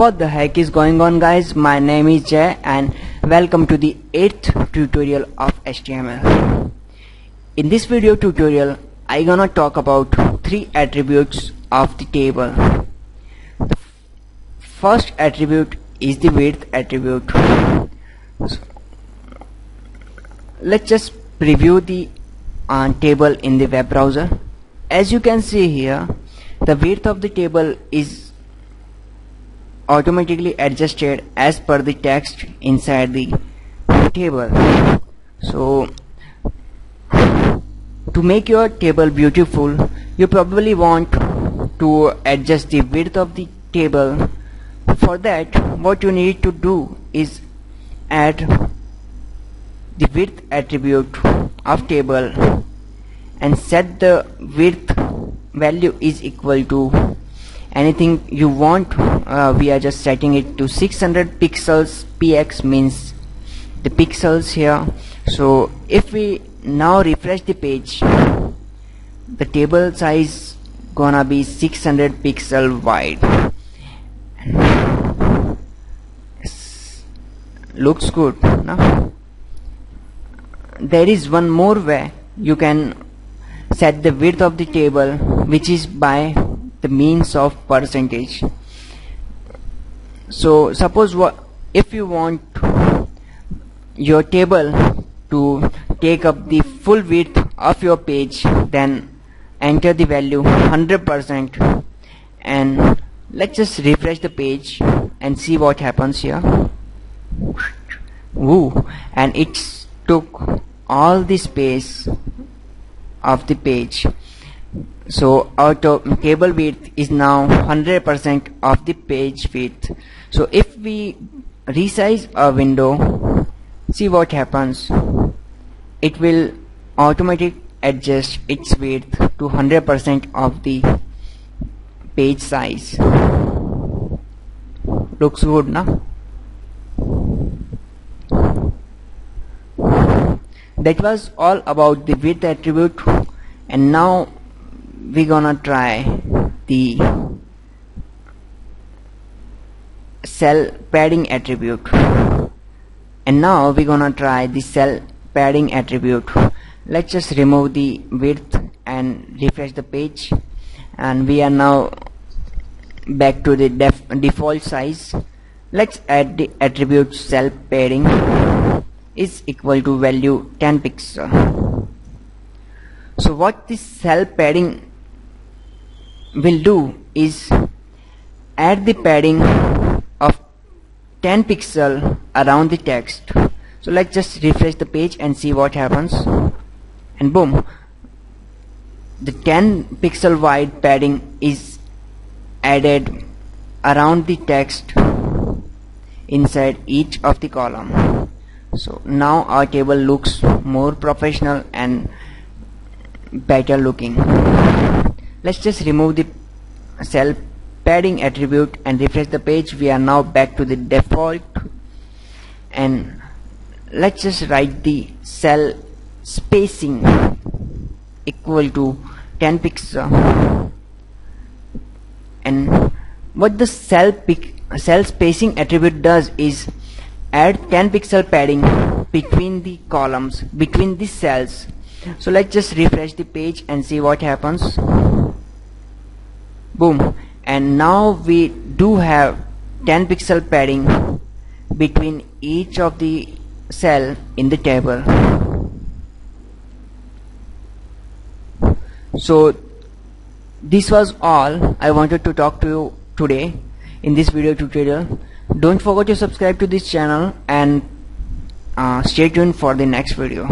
What the heck is going on, guys? My name is Jay and welcome to the 8th tutorial of HTML. In this video tutorial I gonna talk about 3 attributes of the table. The first attribute is the width attribute. So, let's just preview the table in the web browser. As you can see here, the width of the table is automatically adjusted as per the text inside the table. So to make your table beautiful, you probably want to adjust the width of the table. For that, what you need to do is add the width attribute of table and set the width value is equal to anything you want. We are just setting it to 600 pixels. px means the pixels here. So if we now refresh the page, the table size gonna be 600 pixel wide. Yes, looks good now. There is one more way you can set the width of the table, which is by the means of percentage. So suppose if you want your table to take up the full width of your page, then enter the value 100% and let's just refresh the page and see what happens here. Woo, and it took all the space of the page. So our table width is now 100% of the page width. So if we resize a window, see what happens. It will automatically adjust its width to 100% of the page size. Looks good now. That was all about the width attribute, and now we're gonna try the cell padding attribute. And now we're gonna try the cell padding attribute. Let's just remove the width and refresh the page, and we are now back to the default size. Let's add the attribute cell padding is equal to value 10 pixel. So what this cell padding will do is add the padding of 10 pixel around the text. So let's just refresh the page and see what happens, and boom, the 10 pixel wide padding is added around the text inside each of the column. So now our table looks more professional and better looking. Let's just remove the cell padding attribute and refresh the page. We are now back to the default, and let's just write the cell spacing equal to 10 pixel. And what the cell spacing attribute does is add 10 pixel padding between the columns, between the cells. So let's just refresh the page and see what happens. Boom, and now we do have 10 pixel padding between each of the cell in the table. So this was all I wanted to talk to you today in this video tutorial. Don't forget to subscribe to this channel and stay tuned for the next video.